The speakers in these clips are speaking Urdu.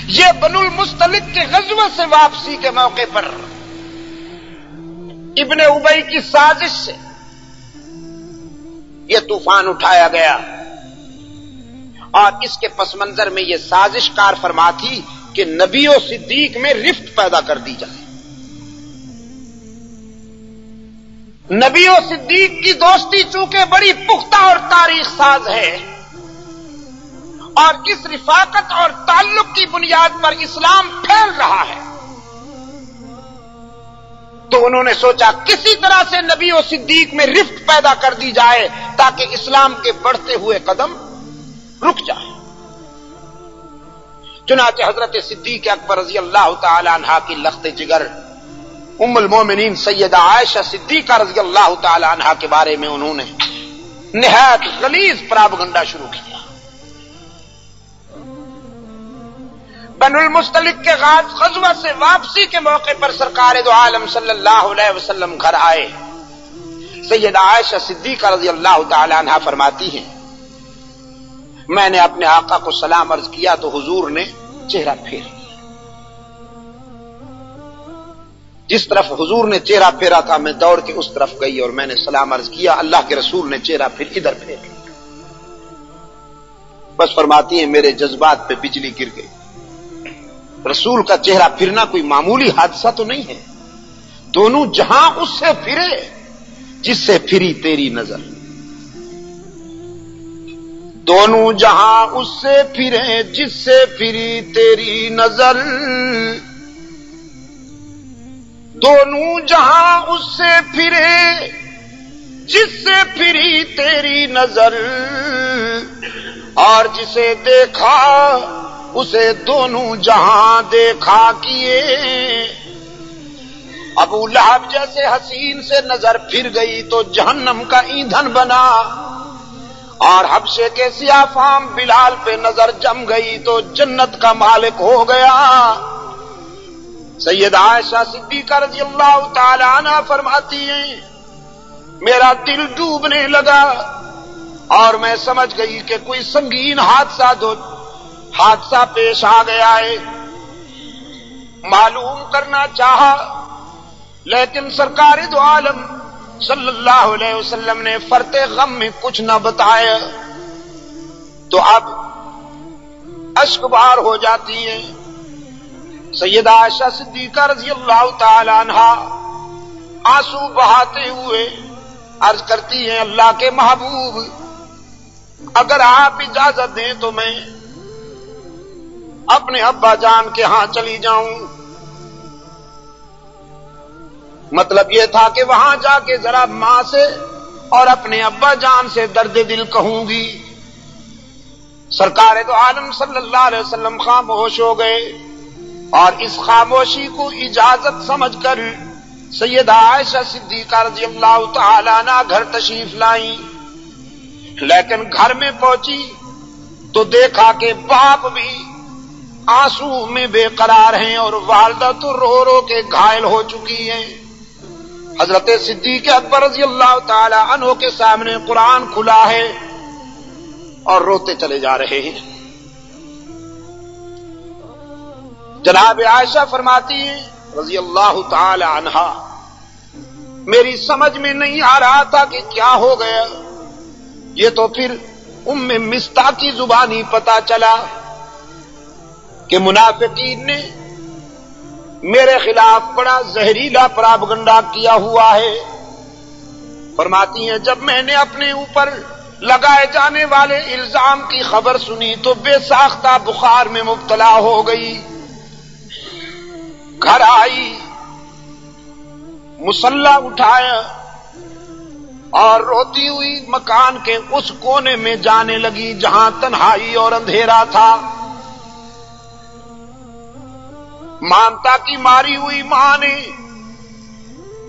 یہ بنو المستلق کے غزوہ سے واپسی کے موقع پر ابن ابی کی سازش سے یہ طوفان اٹھایا گیا، اور اس کے پس منظر میں یہ سازش کار فرما تھی کہ نبی و صدیق میں رفت پیدا کر دی جائے۔ نبی و صدیق کی دوستی چونکہ بڑی پختہ اور تاریخ ساز ہے، اور اس رفاقت اور تعلق کی بنیاد پر اسلام پھیل رہا ہے، تو انہوں نے سوچا کسی طرح سے نبی و صدیق میں رفت پیدا کر دی جائے تاکہ اسلام کے بڑھتے ہوئے قدم رک جائے۔ چنانچہ حضرت صدیق اکبر رضی اللہ تعالی عنہ کی لخت جگر ام المومنین سیدہ عائشہ صدیقہ رضی اللہ تعالی عنہ کے بارے میں انہوں نے نہایت غلیظ پراپگنڈا شروع کیا۔ بنو المستلق کے غزوہ سے واپسی کے موقع پر سرکار دو عالم صلی اللہ علیہ وسلم گھر آئے۔ سیدہ عائشہ صدیقہ رضی اللہ تعالی عنہ فرماتی ہیں، میں نے اپنے آقا کو سلام عرض کیا تو حضور نے چہرہ پھیر لیا۔ جس طرف حضور نے چہرہ پھیرا تھا میں دوڑ کے اس طرف گئی اور میں نے سلام عرض کیا، اللہ کے رسول نے چہرہ پھر ادھر پھیر لیا۔ بس فرماتی ہیں میرے جذبات پہ بجلی گر گئی۔ رسول کا چہرہ پھرنا کوئی معمولی حادثہ تو نہیں ہے، دونوں جہاں اس سے پھرے جس سے پھری تیری نظر، دونوں جہاں اس سے پھرے جس سے پھری تیری نظر، دونوں جہاں اس سے پھرے جس سے پھری تیری نظر، اور جسے دیکھا اسے دونوں جہاں دیکھا کیے۔ ابو لہب جیسے حسین سے نظر پھر گئی تو جہنم کا ایندھن بنا، اور حبشے کے سیاہ فام بلال پہ نظر جم گئی تو جنت کا مالک ہو گیا۔ سیدہ عائشہ صدیقہ رضی اللہ تعالی عنہ فرماتی ہیں میرا دل ڈوبنے لگا اور میں سمجھ گئی کہ کوئی سنگین حادثہ پیش آ گیا ہے۔ معلوم کرنا چاہا لیکن سرکار دو عالم صلی اللہ علیہ وسلم نے فرط غم میں کچھ نہ بتایا، تو اب اشک بار ہو جاتی ہیں۔ سیدہ عائشہ صدیقہ رضی اللہ تعالی عنہا آنسو بہاتے ہوئے عرض کرتی ہیں اللہ کے محبوب اگر آپ اجازت دیں تو میں اپنے ابا جان کے ہاں چلی جاؤں۔ مطلب یہ تھا کہ وہاں جا کے ذرا ماں سے اور اپنے ابا جان سے درد دل کہوں گی۔ سرکار دو عالم صلی اللہ علیہ وسلم خاموش ہو گئے، اور اس خاموشی کو اجازت سمجھ کر سیدہ عائشہ صدیقہ رضی اللہ تعالی عنہ گھر تشریف لائیں۔ لیکن گھر میں پہنچی تو دیکھا کہ باپ بھی آنسو میں بے قرار ہیں اور والدہ تو رو رو کے گھائل ہو چکی ہیں۔ حضرت صدیق اکبر رضی اللہ تعالی عنہ کے سامنے قرآن کھلا ہے اور روتے چلے جا رہے ہیں۔ جناب عائشہ فرماتی ہیں رضی اللہ تعالی عنہا میری سمجھ میں نہیں آ رہا تھا کہ کیا ہو گیا، یہ تو پھر ام مستہ کی زبانی پتا چلا کہ منافقین نے میرے خلاف بڑا زہریلا پراپگنڈا کیا ہوا ہے۔ فرماتی ہیں جب میں نے اپنے اوپر لگائے جانے والے الزام کی خبر سنی تو بے ساختہ بخار میں مبتلا ہو گئی۔ گھر آئی، مصلی اٹھایا اور روتی ہوئی مکان کے اس کونے میں جانے لگی جہاں تنہائی اور اندھیرا تھا۔ مامتا کی ماری ہوئی ماں نے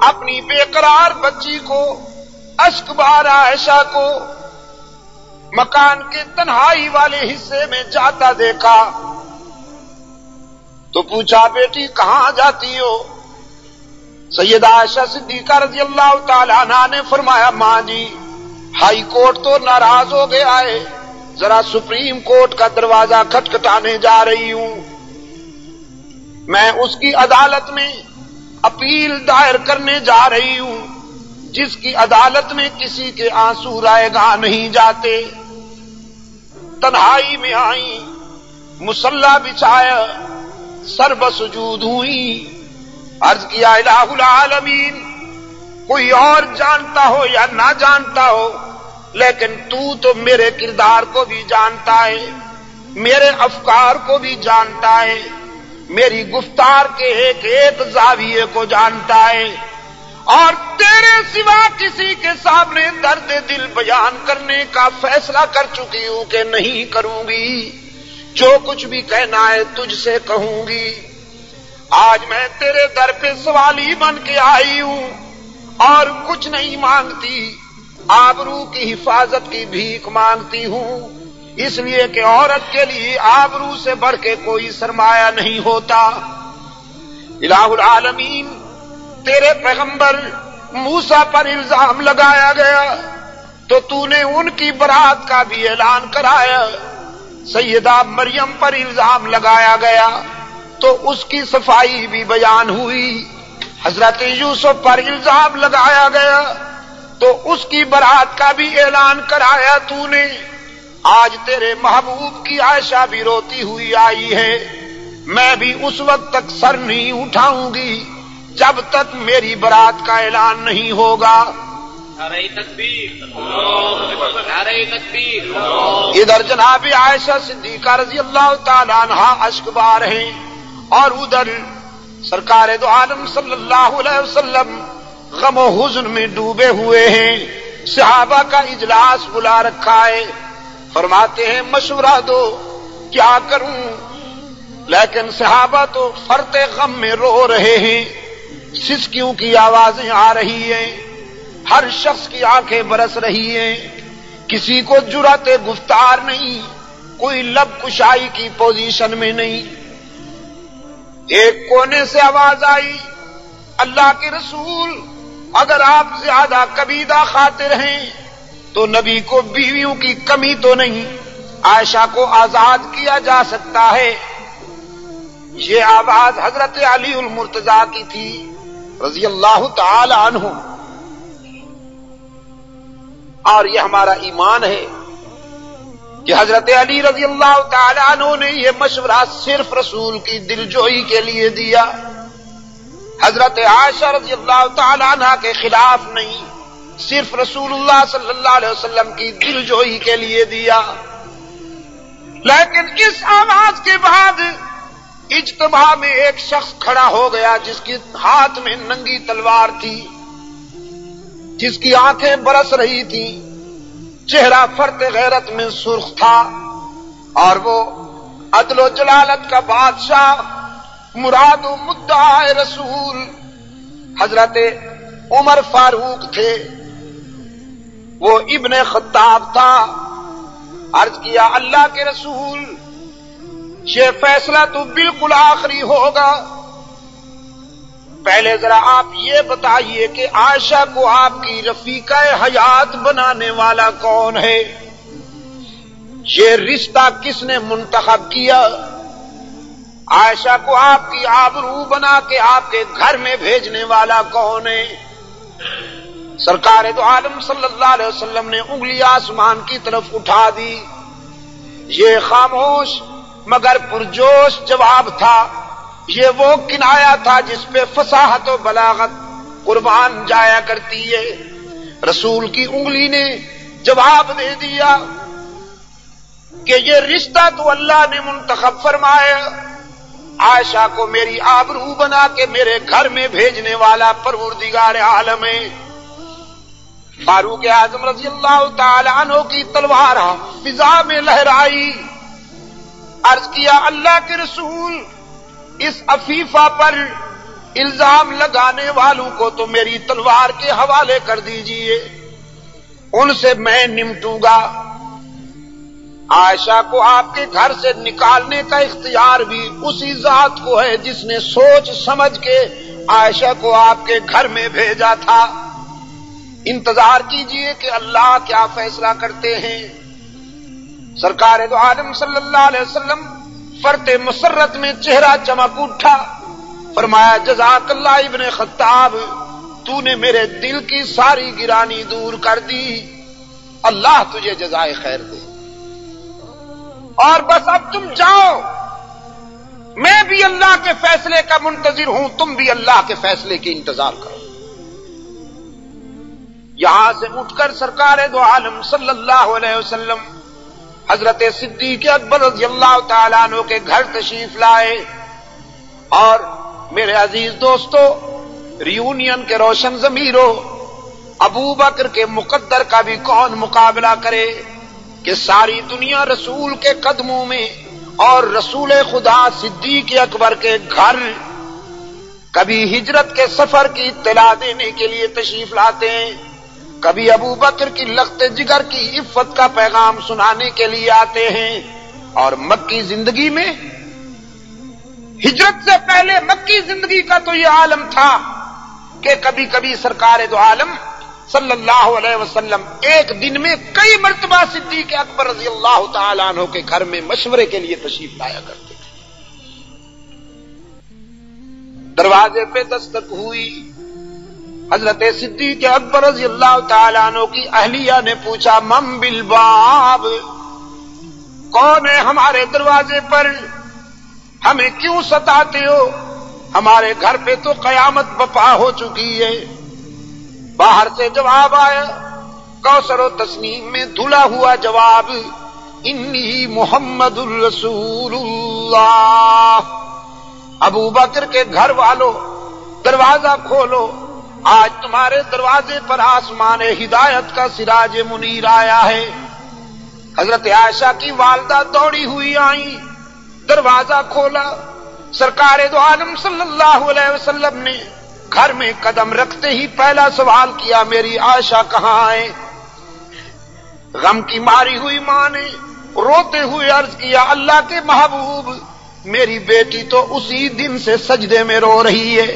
اپنی بے قرار بچی کو اشک بار عائشہ کو مکان کے تنہائی والے حصے میں جاتا دیکھا تو پوچھا بیٹی کہاں جاتی ہو؟ سیدہ عائشہ صدیقہ رضی اللہ تعالی عنہا نے فرمایا ماں جی ہائی کورٹ تو ناراض ہو گیا ہے، ذرا سپریم کورٹ کا دروازہ کھٹکھٹانے جا رہی ہوں۔ میں اس کی عدالت میں اپیل دائر کرنے جا رہی ہوں جس کی عدالت میں کسی کے آنسو رائے گاہ نہیں جاتے. تنہائی میں آئی، مصلی بچھایا، سر بسجود ہوئی، عرض کیا الہ العالمین، کوئی اور جانتا ہو یا نہ جانتا ہو لیکن تو میرے کردار کو بھی جانتا ہے، میرے افکار کو بھی جانتا ہے، میری گفتار کے ایک ایک زاویے کو جانتا ہے، اور تیرے سوا کسی کے سامنے درد دل بیان کرنے کا فیصلہ کر چکی ہوں کہ نہیں کروں گی، جو کچھ بھی کہنا ہے تجھ سے کہوں گی. آج میں تیرے در پہ سوالی بن کے آئی ہوں اور کچھ نہیں مانگتی، آبرو کی حفاظت کی بھیک مانگتی ہوں، اس لیے کہ عورت کے لیے آبرو سے بڑھ کے کوئی سرمایہ نہیں ہوتا. الہ العالمین، تیرے پیغمبر موسیٰ پر الزام لگایا گیا تو نے ان کی برات کا بھی اعلان کرایا. سیدہ مریم پر الزام لگایا گیا تو اس کی صفائی بھی بیان ہوئی. حضرت یوسف پر الزام لگایا گیا تو اس کی برات کا بھی اعلان کرایا تو نے. آج تیرے محبوب کی عائشہ بھی روتی ہوئی آئی ہے، میں بھی اس وقت تک سر نہیں اٹھاؤں گی جب تک میری برات کا اعلان نہیں ہوگا. نعرہ تکبیر، نعرہ تکبیر. ادھر جناب عائشہ صدیقہ رضی اللہ تعالی عنہا اشک بار ہیں اور ادھر سرکار دو عالم صلی اللہ علیہ وسلم غم و حزن میں ڈوبے ہوئے ہیں. صحابہ کا اجلاس بلا رکھا ہے، فرماتے ہیں مشورہ دو کیا کروں، لیکن صحابہ تو فرط غم میں رو رہے ہیں، سسکیوں کی آوازیں آ رہی ہیں، ہر شخص کی آنکھیں برس رہی ہیں، کسی کو جرأت گفتار نہیں، کوئی لب کشائی کی پوزیشن میں نہیں. ایک کونے سے آواز آئی، اللہ کے رسول اگر آپ زیادہ کبیدہ خاطر ہیں تو نبی کو بیویوں کی کمی تو نہیں، عائشہ کو آزاد کیا جا سکتا ہے. یہ آواز حضرت علی المرتضیٰ کی تھی رضی اللہ تعالی عنہ. اور یہ ہمارا ایمان ہے کہ حضرت علی رضی اللہ تعالی عنہ نے یہ مشورہ صرف رسول کی دلجوئی کے لیے دیا، حضرت عائشہ رضی اللہ تعالی عنہ کے خلاف نہیں، صرف رسول اللہ صلی اللہ علیہ وسلم کی دلجوئی کے لیے دیا. لیکن اس آواز کے بعد اجتماع میں ایک شخص کھڑا ہو گیا جس کے ہاتھ میں ننگی تلوار تھی، جس کی آنکھیں برس رہی تھی، چہرہ فرط غیرت میں سرخ تھا، اور وہ عدل و جلالت کا بادشاہ، مراد و مدعا رسول حضرت عمر فاروق تھے. وہ ابن خطاب تھا. عرض کیا اللہ کے رسول یہ فیصلہ تو بالکل آخری ہوگا، پہلے ذرا آپ یہ بتائیے کہ عائشہ کو آپ کی رفیقہ حیات بنانے والا کون ہے؟ یہ رشتہ کس نے منتخب کیا؟ عائشہ کو آپ کی آبرو بنا کے آپ کے گھر میں بھیجنے والا کون ہے؟ سرکار دو عالم صلی اللہ علیہ وسلم نے انگلی آسمان کی طرف اٹھا دی. یہ خاموش مگر پرجوش جواب تھا، یہ وہ کنایا تھا جس پہ فصاحت و بلاغت قربان جایا کرتی ہے. رسول کی انگلی نے جواب دے دیا کہ یہ رشتہ تو اللہ نے منتخب فرمایا، عائشہ کو میری آبرو بنا کے میرے گھر میں بھیجنے والا پروردگار عالم ہے. فاروق اعظم رضی اللہ تعالی عنہ کی تلوار فضا میں لہرائی. عرض کیا اللہ کے رسول اس عفیفہ پر الزام لگانے والوں کو تو میری تلوار کے حوالے کر دیجئے، ان سے میں نمٹوں گا. عائشہ کو آپ کے گھر سے نکالنے کا اختیار بھی اسی ذات کو ہے جس نے سوچ سمجھ کے عائشہ کو آپ کے گھر میں بھیجا تھا. انتظار کیجئے کہ اللہ کیا فیصلہ کرتے ہیں. سرکار دو عالم صلی اللہ علیہ وسلم فرط مسرت میں چہرہ چمک اٹھا. فرمایا جزاک اللہ ابن خطاب، تو نے میرے دل کی ساری گرانی دور کر دی، اللہ تجھے جزائے خیر دے، اور بس اب تم جاؤ، میں بھی اللہ کے فیصلے کا منتظر ہوں، تم بھی اللہ کے فیصلے کی انتظار کرو۔ یہاں سے اٹھ کر سرکار دو عالم صلی اللہ علیہ وسلم حضرت صدیق اکبر رضی اللہ تعالیٰ عنہ کے گھر تشریف لائے، اور میرے عزیز دوستو، ریونین کے روشن ضمیروں، ابو بکر کے مقدر کا بھی کون مقابلہ کرے کہ ساری دنیا رسول کے قدموں میں، اور رسول خدا صدیق اکبر کے گھر کبھی ہجرت کے سفر کی اطلاع دینے کے لیے تشریف لاتے ہیں، کبھی ابو بکر کی لخت جگر کی عفت کا پیغام سنانے کے لیے آتے ہیں، اور مکی زندگی میں، ہجرت سے پہلے مکی زندگی کا تو یہ عالم تھا کہ کبھی کبھی سرکار دو عالم صلی اللہ علیہ وسلم ایک دن میں کئی مرتبہ صدیق اکبر رضی اللہ تعالیٰ عنہ کے گھر میں مشورے کے لیے تشریف لایا کرتے تھے۔ دروازے پہ دستک ہوئی، حضرت صدیق اکبر رضی اللہ تعالیٰ عنہ کی اہلیہ نے پوچھا من بالباب، کون ہے ہمارے دروازے پر، ہمیں کیوں ستاتے ہو، ہمارے گھر پہ تو قیامت بپا ہو چکی ہے۔ باہر سے جواب آیا، کوثر و تسنیم میں دھلا ہوا جواب، انی محمد الرسول اللہ۔ ابو بکر کے گھر والوں، دروازہ کھولو، آج تمہارے دروازے پر آسمان ہدایت کا سراج منیر آیا ہے۔ حضرت عائشہ کی والدہ دوڑی ہوئی آئیں، دروازہ کھولا، سرکار دو عالم صلی اللہ علیہ وسلم نے گھر میں قدم رکھتے ہی پہلا سوال کیا، میری عائشہ کہاں ہے؟ غم کی ماری ہوئی ماں نے روتے ہوئے عرض کیا، اللہ کے محبوب، میری بیٹی تو اسی دن سے سجدے میں رو رہی ہے،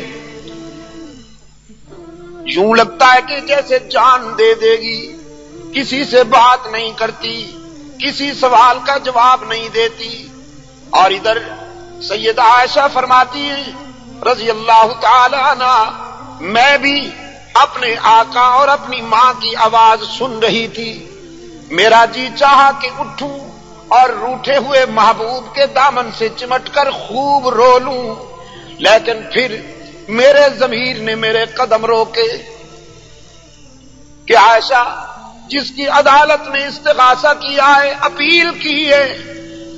یوں لگتا ہے کہ جیسے جان دے دے گی، کسی سے بات نہیں کرتی، کسی سوال کا جواب نہیں دیتی۔ اور ادھر سیدہ عائشہ فرماتی ہیں رضی اللہ تعالی عنہ، میں بھی اپنے آقا اور اپنی ماں کی آواز سن رہی تھی، میرا جی چاہا کہ اٹھوں اور روٹھے ہوئے محبوب کے دامن سے چمٹ کر خوب رو لوں، لیکن پھر میرے ضمیر نے میرے قدم روکے کہ عائشہ، جس کی عدالت میں استغاثہ کیا ہے، اپیل کی ہے،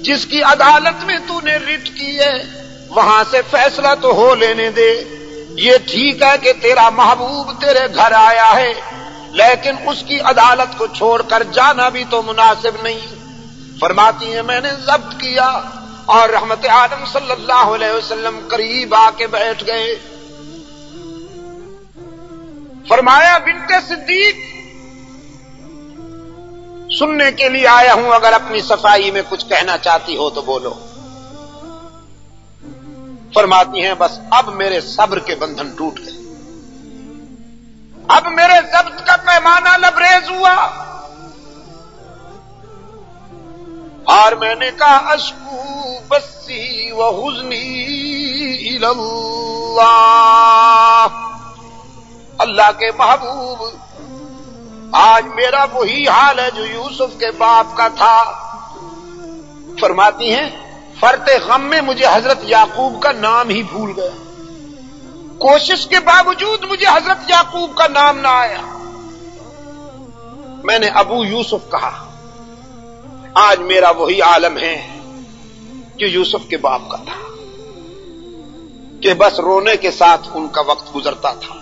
جس کی عدالت میں تو نے رٹ کی ہے، وہاں سے فیصلہ تو ہو لینے دے۔ یہ ٹھیک ہے کہ تیرا محبوب تیرے گھر آیا ہے، لیکن اس کی عدالت کو چھوڑ کر جانا بھی تو مناسب نہیں۔ فرماتی ہیں میں نے ضبط کیا، اور رحمت عالم صلی اللہ علیہ وسلم قریب آ کے بیٹھ گئے۔ فرمایا بنت صدیق، سننے کے لیے آیا ہوں، اگر اپنی صفائی میں کچھ کہنا چاہتی ہو تو بولو۔ فرماتی ہیں بس اب میرے صبر کے بندھن ٹوٹ گئے، اب میرے ضبط کا پیمانہ لبریز ہوا، اور میں نے کہا اشکو بسی و حزنی الی اللہ، اللہ کے محبوب، آج میرا وہی حال ہے جو یوسف کے باپ کا تھا۔ فرماتی ہیں فرط غم میں مجھے حضرت یعقوب کا نام ہی بھول گیا، کوشش کے باوجود مجھے حضرت یعقوب کا نام نہ آیا، میں نے ابو یوسف کہا۔ آج میرا وہی عالم ہے جو یوسف کے باپ کا تھا، کہ بس رونے کے ساتھ ان کا وقت گزرتا تھا۔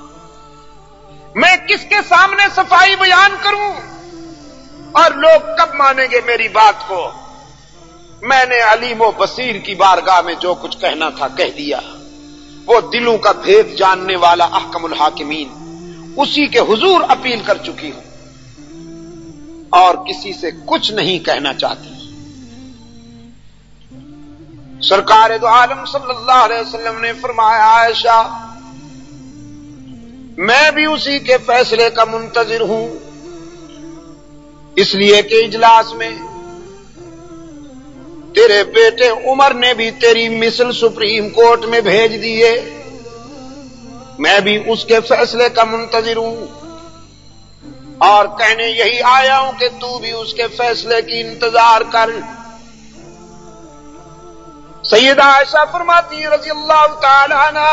میں کس کے سامنے صفائی بیان کروں، اور لوگ کب مانیں گے میری بات کو؟ میں نے علیم و بصیر کی بارگاہ میں جو کچھ کہنا تھا کہہ دیا، وہ دلوں کا بھید جاننے والا احکم الحاکمین، اسی کے حضور اپیل کر چکی ہوں، اور کسی سے کچھ نہیں کہنا چاہتی۔ سرکار دو عالم صلی اللہ علیہ وسلم نے فرمایا عائشہ، میں بھی اسی کے فیصلے کا منتظر ہوں، اس لیے کہ اجلاس میں تیرے بیٹے عمر نے بھی تیری مثل سپریم کورٹ میں بھیج دیے، میں بھی اس کے فیصلے کا منتظر ہوں اور کہنے یہی آیا ہوں کہ تو بھی اس کے فیصلے کی انتظار کر۔ سیدہ عائشہ فرماتی ہیں رضی اللہ تعالی عنہ،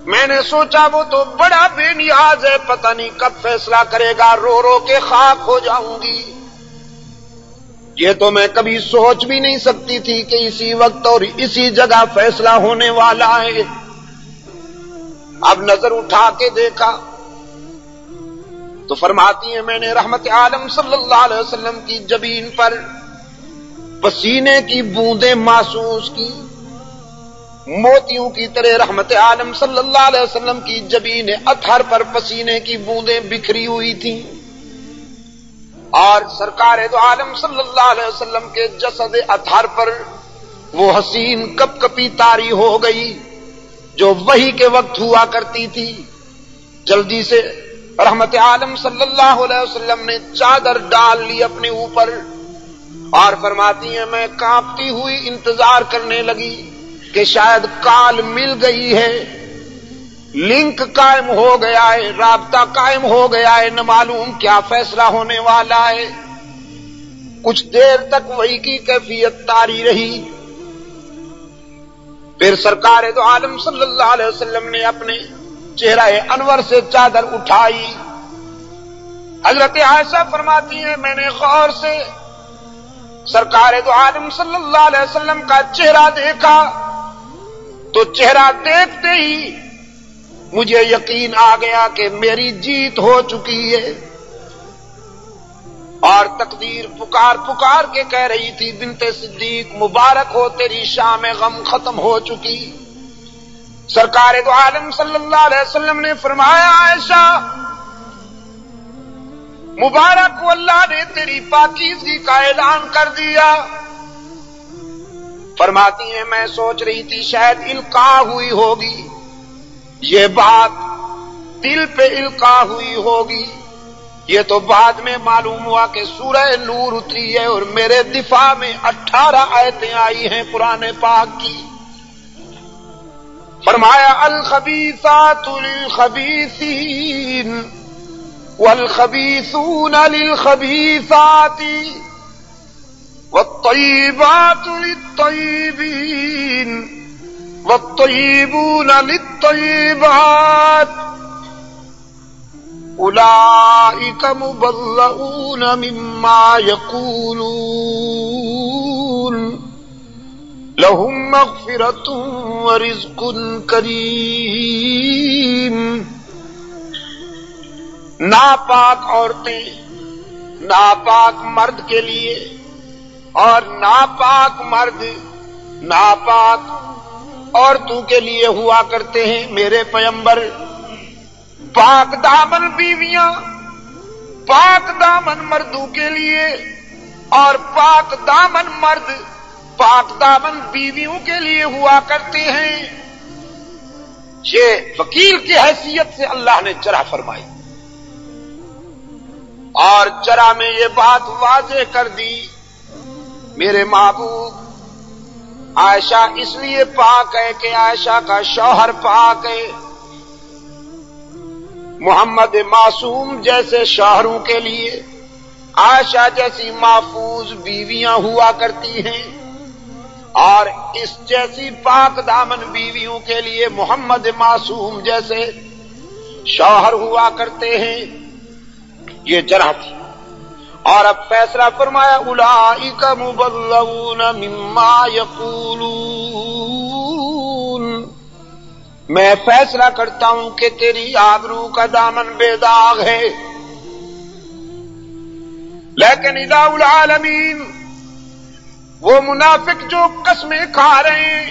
میں نے سوچا وہ تو بڑا بے نیاز ہے، پتہ نہیں کب فیصلہ کرے گا، رو رو کے خاک ہو جاؤں گی۔ یہ تو میں کبھی سوچ بھی نہیں سکتی تھی کہ اسی وقت اور اسی جگہ فیصلہ ہونے والا ہے۔ اب نظر اٹھا کے دیکھا تو فرماتی ہیں میں نے رحمت عالم صلی اللہ علیہ وسلم کی جبین پر پسینے کی بوندیں محسوس کی، موتیوں کی طرح رحمت عالم صلی اللہ علیہ وسلم کی جبین اطہر پر پسینے کی بوندیں بکھری ہوئی تھیں، اور سرکار دو عالم صلی اللہ علیہ وسلم کے جسد اطہر پر وہ حسین کپ کپی طاری ہو گئی جو وحی کے وقت ہوا کرتی تھی۔ جلدی سے رحمت عالم صلی اللہ علیہ وسلم نے چادر ڈال لی اپنے اوپر اور فرماتی ہیں میں کانپتی ہوئی انتظار کرنے لگی کہ شاید کال مل گئی ہے، لنک قائم ہو گیا ہے، رابطہ قائم ہو گیا ہے، نہ معلوم کیا فیصلہ ہونے والا ہے۔ کچھ دیر تک وہی کی کیفیت طاری رہی، پھر سرکار دو عالم صلی اللہ علیہ وسلم نے اپنے چہرہ انور سے چادر اٹھائی۔ حضرت عائشہ فرماتی ہیں میں نے غور سے سرکار دو عالم صلی اللہ علیہ وسلم کا چہرہ دیکھا تو چہرہ دیکھتے ہی مجھے یقین آ گیا کہ میری جیت ہو چکی ہے، اور تقدیر پکار پکار کے کہہ رہی تھی بنت صدیق مبارک ہو تیری شام غم ختم ہو چکی۔ سرکار دو عالم صلی اللہ علیہ وسلم نے فرمایا عائشہ مبارک ہو اللہ نے تیری پاکیزگی کا اعلان کر دیا۔ فرماتی ہیں میں سوچ رہی تھی شاید القاء ہوئی ہوگی، یہ بات دل پہ القاء ہوئی ہوگی، یہ تو بعد میں معلوم ہوا کہ سورہ نور اتری ہے اور میرے دفاع میں 18 آیتیں آئی ہیں قرآن پاک کی۔ فرمایا الخبیثات للخبیثین والخبیثون للخبیثات والطیبات للطیبین والطیبون للطیبات اولئک مبرؤون مما یقولون لهم مغفرۃ ورزق کریم۔ ناپاک عورتیں ناپاک مرد کے لیے اور ناپاک مرد ناپاک عورتوں کے لیے ہوا کرتے ہیں میرے پیغمبر۔ پاک دامن بیویاں پاک دامن مردوں کے لیے اور پاک دامن مرد پاک دامن بیویوں کے لیے ہوا کرتے ہیں۔ یہ وکیل کی حیثیت سے اللہ نے جرح فرمائی اور جرح میں یہ بات واضح کر دی میرے محبوب عائشہ اس لیے پاک ہے کہ عائشہ کا شوہر پاک ہے۔ محمد معصوم جیسے شوہروں کے لیے عائشہ جیسی محفوظ بیویاں ہوا کرتی ہیں، اور اس جیسی پاک دامن بیویوں کے لیے محمد معصوم جیسے شوہر ہوا کرتے ہیں۔ یہ جرح تھی، اور اب فیصلہ فرمایا اولئک مبرؤون مما یقولون، میں فیصلہ کرتا ہوں کہ تیری آبرو کا دامن بے داغ ہے۔ لیکن الہ العالمین وہ منافق جو قسمیں کھا رہے ہیں،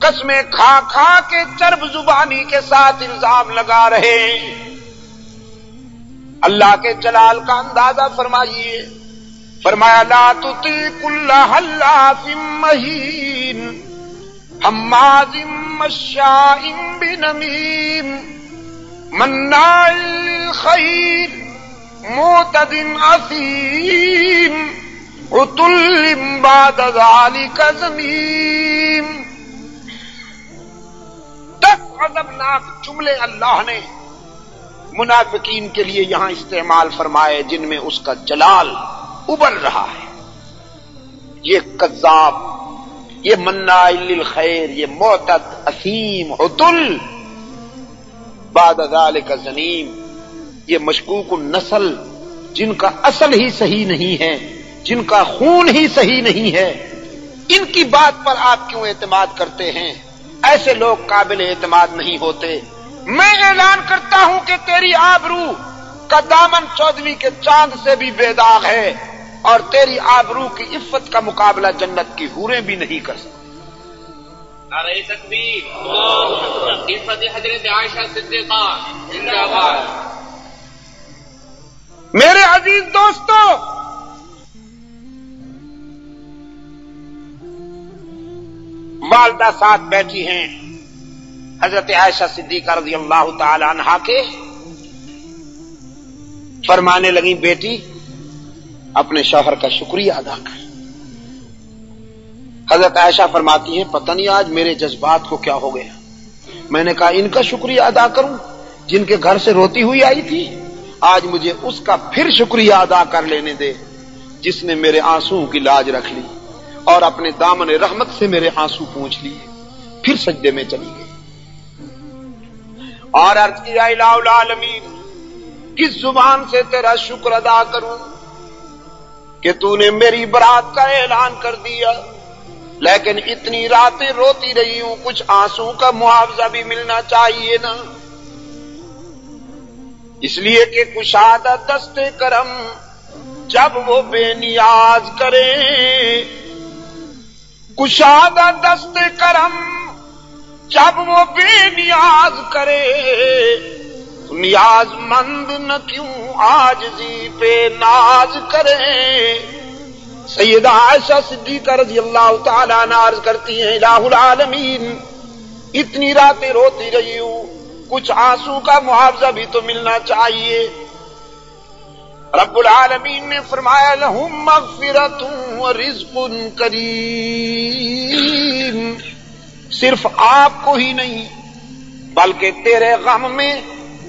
قسمیں کھا کھا کے چرب زبانی کے ساتھ الزام لگا رہے ہیں، اللہ کے جلال کا اندازہ فرمائیے۔ فرمایا لا تطیع کل حلاف مہین حماز مشاء بنمیم مناع للخیر معتد اثیم عتل بعد ذلك زنیم۔ تک غضبناک جملے اللہ نے منافقین کے لیے یہاں استعمال فرمائے جن میں اس کا جلال ابل رہا ہے. یہ کذاب، یہ مناع للخیر، یہ معتد، اثیم، عتل، بعد ذلک زنیم، یہ مشکوک النسل، جن کا اصل ہی صحیح نہیں ہے، جن کا خون ہی صحیح نہیں ہے، ان کی بات پر آپ کیوں اعتماد کرتے ہیں؟ ایسے لوگ قابل اعتماد نہیں ہوتے. میں اعلان کرتا ہوں کہ تیری آبرو کا دامن چودھویں کے چاند سے بھی بے داغ ہے، اور تیری آبرو کی عفت کا مقابلہ جنت کی حوریں بھی نہیں کر سکتی. نعرہ تکبیر، عزت حضرت عائشہ صدیقہ زندہ باد. میرے عزیز دوستو، والدہ ساتھ بیٹھی ہیں حضرت عائشہ صدیقہ رضی اللہ تعالی عنہا کے، فرمانے لگی بیٹی اپنے شوہر کا شکریہ ادا کر. حضرت عائشہ فرماتی ہیں پتہ نہیں آج میرے جذبات کو کیا ہو گیا. میں نے کہا ان کا شکریہ ادا کروں جن کے گھر سے روتی ہوئی آئی تھی؟ آج مجھے اس کا پھر شکریہ ادا کر لینے دے جس نے میرے آنسوؤں کی لاج رکھ لی اور اپنے دامن رحمت سے میرے آنسو پوچھ لیے. پھر سجدے میں چلی گئی اور عرض کیا الہ العالمین، کس زبان سے تیرا شکر ادا کروں کہ تو نے میری برات کا اعلان کر دیا، لیکن اتنی راتیں روتی رہی ہوں، کچھ آنسو کا معاوضہ بھی ملنا چاہیے نا. اس لیے کہ کشادہ دست کرم جب وہ بے نیاز کرے، کشادہ دست کرم جب وہ بے نیاز کرے، نیاز مند نہ کیوں عاجزی پہ ناز کرے. سیدہ عائشہ صدیقہ رضی اللہ تعالیٰ عنہ عرض کرتی ہیں الہ العالمین، اتنی راتیں روتی رہی ہوں، کچھ آنسو کا معاوضہ بھی تو ملنا چاہیے. رب العالمین نے فرمایا لہم مغفرۃ ورزق کریم. صرف آپ کو ہی نہیں بلکہ تیرے غم میں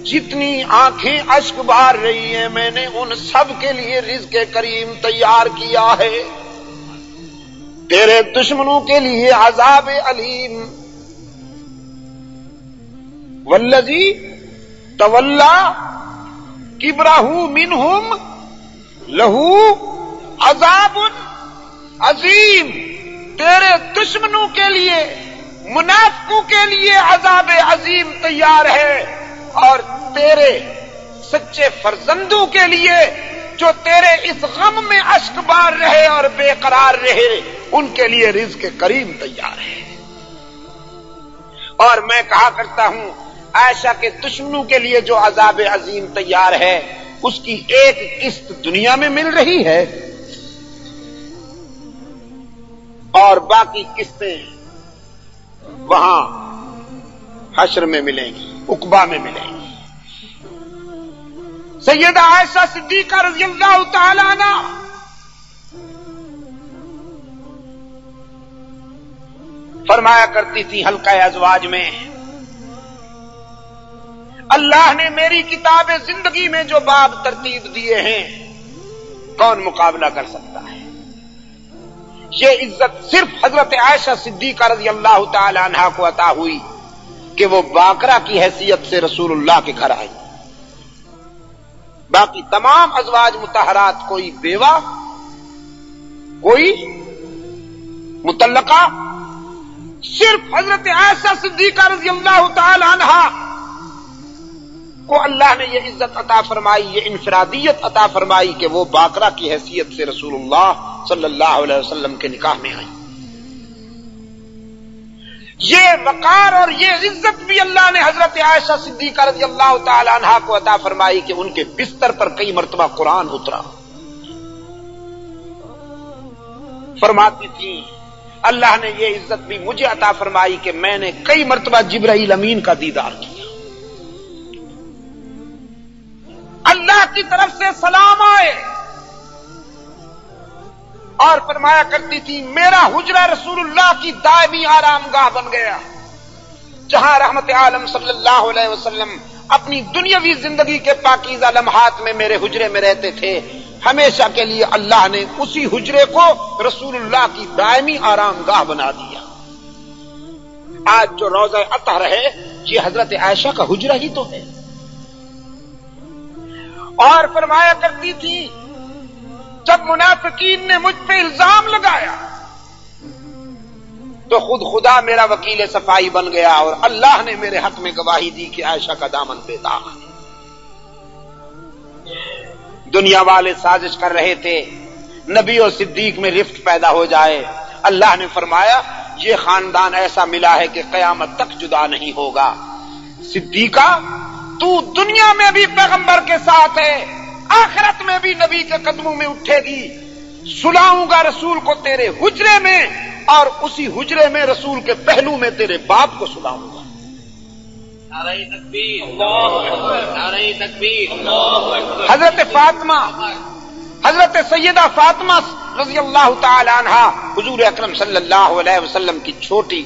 جتنی آنکھیں اشک بہار رہی ہیں میں نے ان سب کے لیے رزق کریم تیار کیا ہے. تیرے دشمنوں کے لیے عذاب علیم. والذی تولا کبرہ منہم لہ عذاب عظیم. تیرے دشمنوں کے لیے، منافقوں کے لیے عذاب عظیم تیار ہے، اور تیرے سچے فرزندوں کے لیے جو تیرے اس غم میں اشک بار رہے اور بے قرار رہے، ان کے لیے رزق کریم تیار ہے. اور میں کہا کرتا ہوں عائشہ کے دشمنوں کے لیے جو عذاب عظیم تیار ہے اس کی ایک قسط دنیا میں مل رہی ہے اور باقی قسطیں وہاں حشر میں ملیں گی، عقبہ میں ملیں گی. سیدہ عائشہ صدیقہ رضی اللہ تعالی عنہ فرمایا کرتی تھی حلقہ ازواج میں، اللہ نے میری کتاب زندگی میں جو باب ترتیب دیے ہیں کون مقابلہ کر سکتا ہے. یہ عزت صرف حضرت عائشہ صدیقہ رضی اللہ تعالی عنہا کو عطا ہوئی کہ وہ باقرہ کی حیثیت سے رسول اللہ کے گھر آئی. باقی تمام ازواج مطہرات، کوئی بیوہ، کوئی مطلقہ، صرف حضرت عائشہ صدیقہ رضی اللہ تعالی عنہا کو اللہ نے یہ عزت عطا فرمائی، یہ انفرادیت عطا فرمائی کہ وہ باقرہ کی حیثیت سے رسول اللہ صلی اللہ علیہ وسلم کے نکاح میں آئی. یہ وقار اور یہ عزت بھی اللہ نے حضرت عائشہ صدیقہ رضی اللہ تعالی عنہا کو عطا فرمائی کہ ان کے بستر پر کئی مرتبہ قرآن اترا. فرماتی تھی اللہ نے یہ عزت بھی مجھے عطا فرمائی کہ میں نے کئی مرتبہ جبرائیل امین کا دیدار کیا. اللہ کی طرف سے سلام آئے اور فرمایا کرتی تھی میرا حجرہ رسول اللہ کی دائمی آرام گاہ بن گیا. جہاں رحمت عالم صلی اللہ علیہ وسلم اپنی دنیاوی زندگی کے پاکیزہ لمحات میں میرے حجرے میں رہتے تھے، ہمیشہ کے لیے اللہ نے اسی حجرے کو رسول اللہ کی دائمی آرام گاہ بنا دیا۔ آج جو روضہ اطہر ہے یہ حضرت عائشہ کا حجرہ ہی تو ہے۔ اور فرمایا کرتی تھی جب منافقین نے مجھ پہ الزام لگایا تو خود خدا میرا وکیل صفائی بن گیا اور اللہ نے میرے حق میں گواہی دی کہ عائشہ کا دامن بے داغ ہے۔ دنیا والے سازش کر رہے تھے نبی اور صدیق میں رفت پیدا ہو جائے، اللہ نے فرمایا یہ خاندان ایسا ملا ہے کہ قیامت تک جدا نہیں ہوگا۔ صدیقہ تو دنیا میں بھی پیغمبر کے ساتھ ہے، آخرت میں بھی نبی کے قدموں میں اٹھے گی، سلاؤں گا رسول کو تیرے حجرے میں اور اسی حجرے میں رسول کے پہلو میں تیرے باپ کو سلاؤں گا۔ نعرہ تکبیر، اللہ اکبر، نعرہ تکبیر، اللہ اکبر۔ حضرت فاطمہ، حضرت سیدہ فاطمہ رضی اللہ تعالی عنہا حضور اکرم صلی اللہ علیہ وسلم کی چھوٹی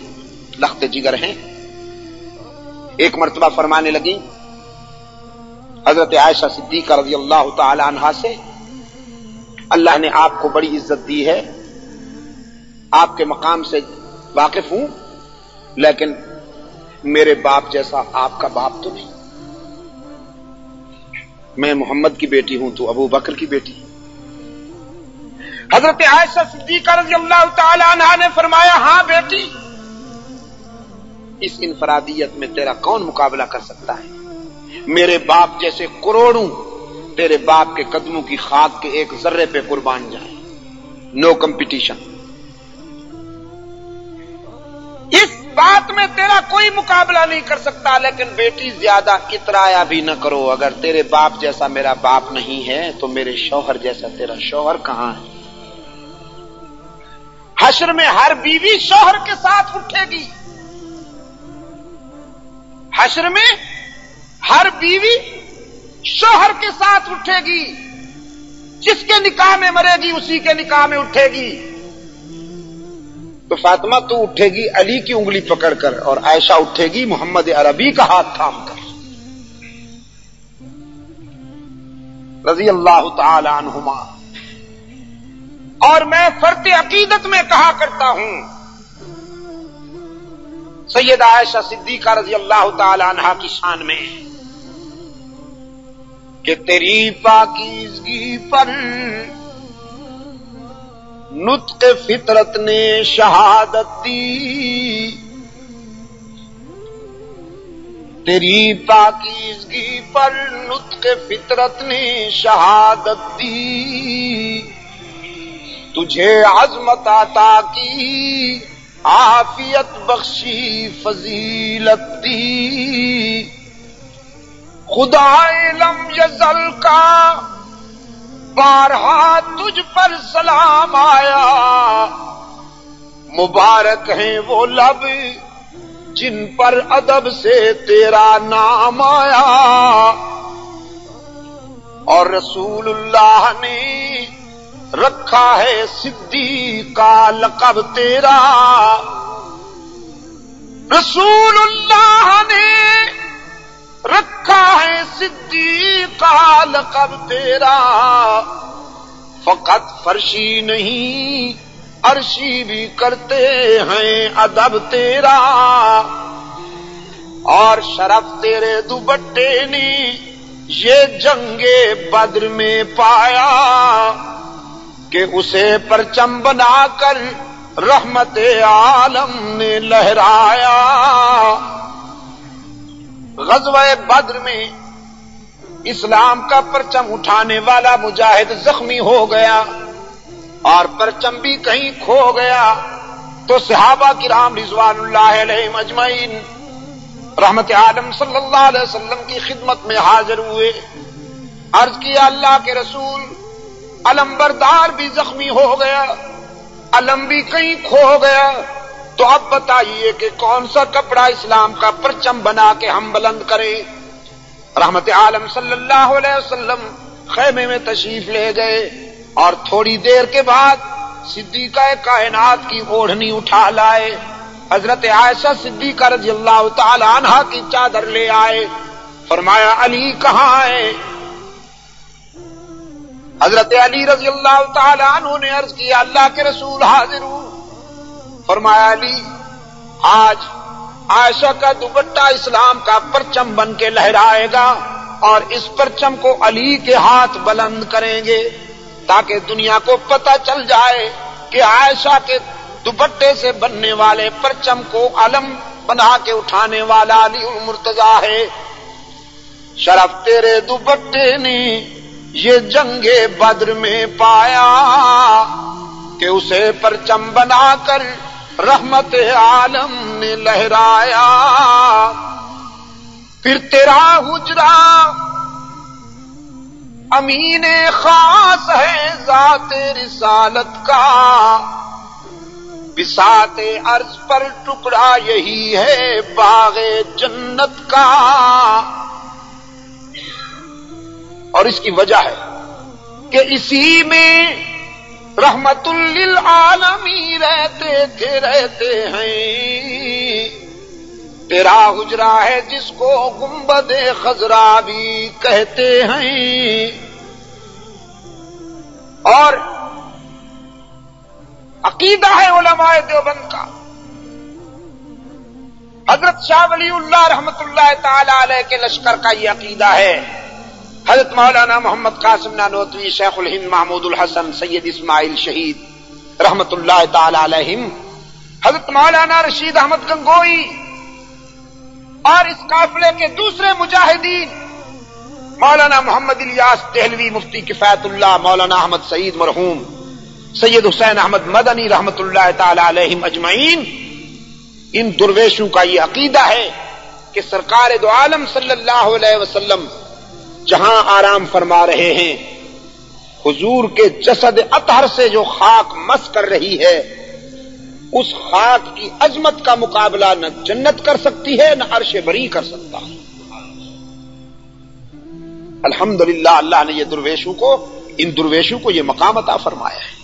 لخت جگر ہیں۔ ایک مرتبہ فرمانے لگی حضرت عائشہ صدیقہ رضی اللہ تعالی عنہا سے، اللہ نے آپ کو بڑی عزت دی ہے، آپ کے مقام سے واقف ہوں، لیکن میرے باپ جیسا آپ کا باپ تو نہیں۔ میں محمد کی بیٹی ہوں، تو ابو بکر کی بیٹی۔ حضرت عائشہ صدیقہ رضی اللہ تعالی عنہا نے فرمایا ہاں بیٹی، اس انفرادیت میں تیرا کون مقابلہ کر سکتا ہے؟ میرے باپ جیسے کروڑوں تیرے باپ کے قدموں کی خاک کے ایک ذرے پہ قربان جائیں، نو کمپٹیشن۔ اس بات میں تیرا کوئی مقابلہ نہیں کر سکتا، لیکن بیٹی زیادہ اترایا بھی نہ کرو، اگر تیرے باپ جیسا میرا باپ نہیں ہے تو میرے شوہر جیسا تیرا شوہر کہاں ہے؟ حشر میں ہر بیوی شوہر کے ساتھ اٹھے گی، حشر میں ہر بیوی شوہر کے ساتھ اٹھے گی، جس کے نکاح میں مرے گی اسی کے نکاح میں اٹھے گی۔ تو فاطمہ تو اٹھے گی علی کی انگلی پکڑ کر اور عائشہ اٹھے گی محمد عربی کا ہاتھ تھام کر، رضی اللہ تعالی عنہما۔ اور میں فرط عقیدت میں کہا کرتا ہوں سیدہ عائشہ صدیقہ رضی اللہ تعالی عنہا کی شان میں کہ تیری پاکیزگی پر نطق فطرت نے شہادت دی، تیری پاکیزگی پر نطق فطرت نے شہادت دی، تجھے عظمت عطا کی عافیت بخشی فضیلت دی، خدا لم یزل کا بارہا تجھ پر سلام آیا، مبارک ہیں وہ لب جن پر ادب سے تیرا نام آیا، اور رسول اللہ نے رکھا ہے صدیق کا لقب تیرا، رسول اللہ نے رکھا ہے صدیق کا لقب تیرا، فقط فرشی نہیں عرشی بھی کرتے ہیں ادب تیرا، اور شرف تیرے دوپٹے نے یہ جنگ بدر میں پایا کہ اسے پرچم بنا کر رحمت عالم نے لہرایا۔ غزوہ بدر میں اسلام کا پرچم اٹھانے والا مجاہد زخمی ہو گیا اور پرچم بھی کہیں کھو گیا، تو صحابہ کرام رضوان اللہ علیہم اجمعین رحمت عالم صلی اللہ علیہ وسلم کی خدمت میں حاضر ہوئے، عرض کیا اللہ کے رسول علمبردار بھی زخمی ہو گیا، علم بھی کہیں کھو گیا، تو اب بتائیے کہ کون سا کپڑا اسلام کا پرچم بنا کے ہم بلند کریں؟ رحمت عالم صلی اللہ علیہ وسلم خیمے میں تشریف لے گئے اور تھوڑی دیر کے بعد صدیقہ کائنات کی اوڑھنی اٹھا لائے حضرت عائشہ صدیقہ رضی اللہ تعالی عنہا کی چادر لے آئے، فرمایا علی کہاں ہے؟ حضرت علی رضی اللہ تعالی عنہ نے عرض کیا اللہ کے رسول حاضر ہوں۔ فرمایا علی آج عائشہ کا دوپٹہ اسلام کا پرچم بن کے لہرائے گا اور اس پرچم کو علی کے ہاتھ بلند کریں گے تاکہ دنیا کو پتہ چل جائے کہ عائشہ کے دوپٹے سے بننے والے پرچم کو علم بنا کے اٹھانے والا علی المرتضیٰ ہے۔ شرف تیرے دوپٹے نے یہ جنگ بدر میں پایا کہ اسے پرچم بنا کر رحمت عالم نے لہرایا۔ پھر تیرا حجرہ امین خاص ہے ذات رسالت کا، بساط عرض پر ٹکڑا یہی ہے باغ جنت کا۔ اور اس کی وجہ ہے کہ اسی میں رحمت للعالمین رہتے ہیں۔ تیرا حجرہ ہے جس کو گنبد خضرا بھی کہتے ہیں۔ اور عقیدہ ہے علماء دیوبند کا، حضرت شاہ ولی اللہ رحمت اللہ تعالی علیہ کے لشکر کا یہ عقیدہ ہے۔ حضرت مولانا محمد قاسم نانوتوی، شیخ الہند محمود الحسن، سید اسماعیل شہید رحمت اللہ تعالی علیہم، حضرت مولانا رشید احمد گنگوئی اور اس قافلے کے دوسرے مجاہدین مولانا محمد الیاس دہلوی، مفتی کفایت اللہ، مولانا احمد سعید مرحوم، سید حسین احمد مدنی رحمت اللہ تعالی علیہم اجمعین، ان درویشوں کا یہ عقیدہ ہے کہ سرکار دو عالم صلی اللہ علیہ وسلم جہاں آرام فرما رہے ہیں، حضور کے جسد اطہر سے جو خاک مس کر رہی ہے، اس خاک کی عظمت کا مقابلہ نہ جنت کر سکتی ہے نہ عرش بری کر سکتا ہے۔ الحمدللہ اللہ نے ان درویشوں کو یہ مقام عطا فرمایا ہے۔